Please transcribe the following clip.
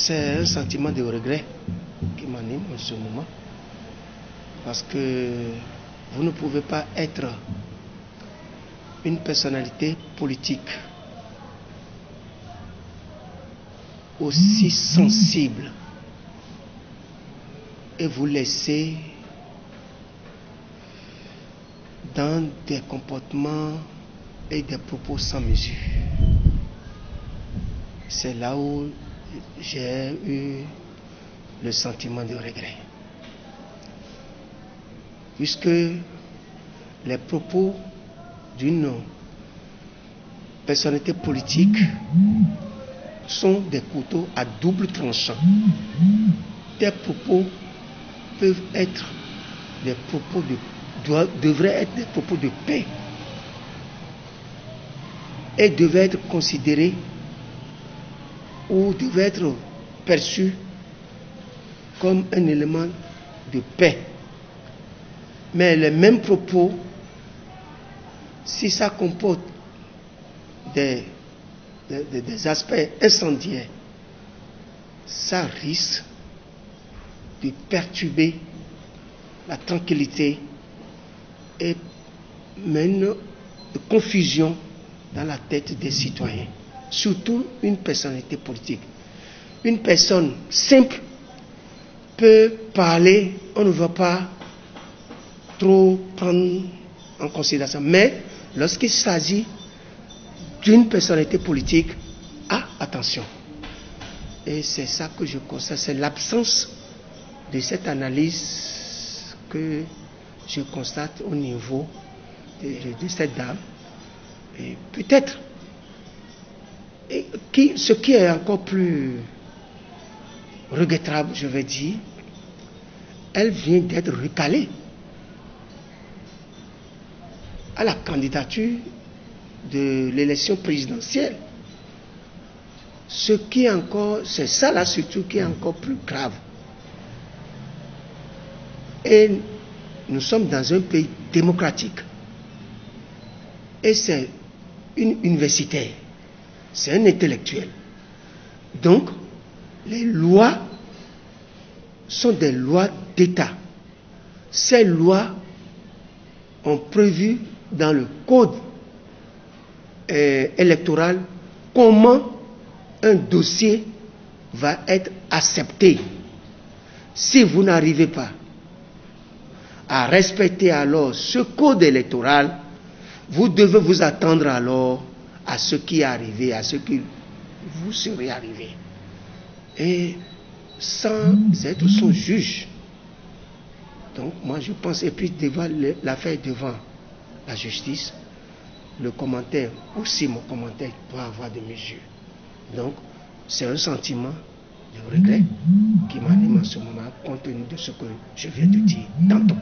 C'est un sentiment de regret qui m'anime en ce moment. Parce que vous ne pouvez pas être une personnalité politique aussi sensible et vous laisser dans des comportements et des propos sans mesure. C'est là où j'ai eu le sentiment de regret. Puisque les propos d'une personnalité politique sont des couteaux à double tranchant. Des propos peuvent être des propos devraient être des propos de paix et devaient être considérés ou devaient être perçus comme un élément de paix. Mais les mêmes propos, si ça comporte des aspects incendiaires, ça risque de perturber la tranquillité et mène une confusion dans la tête des citoyens, surtout une personnalité politique. Une personne simple peut parler, on ne va pas trop prendre en considération, mais lorsqu'il s'agit d'une personnalité politique, attention. Et c'est ça que je constate, c'est l'absence de cette analyse que je constate au niveau de cette dame. Et peut-être, ce qui est encore plus regrettable, je vais dire, elle vient d'être recalée à la candidature de l'élection présidentielle. Ce qui est encore, c'est ça là surtout qui est encore plus grave. Et nous sommes dans un pays démocratique. Et c'est une universitaire. C'est un intellectuel. Donc, les lois sont des lois d'État. Ces lois ont prévu dans le code électoral comment un dossier va être accepté. Si vous n'arrivez pas à respecter alors ce code électoral, vous devez vous attendre alors à ce qui est arrivé, à ce que vous serez arrivé. Et sans être son juge. Donc moi je pense, et puis devant l'affaire devant la justice, le commentaire, aussi mon commentaire doit avoir des mesures. Donc c'est un sentiment de regret qui m'anime en ce moment compte tenu de ce que je viens de dire tantôt.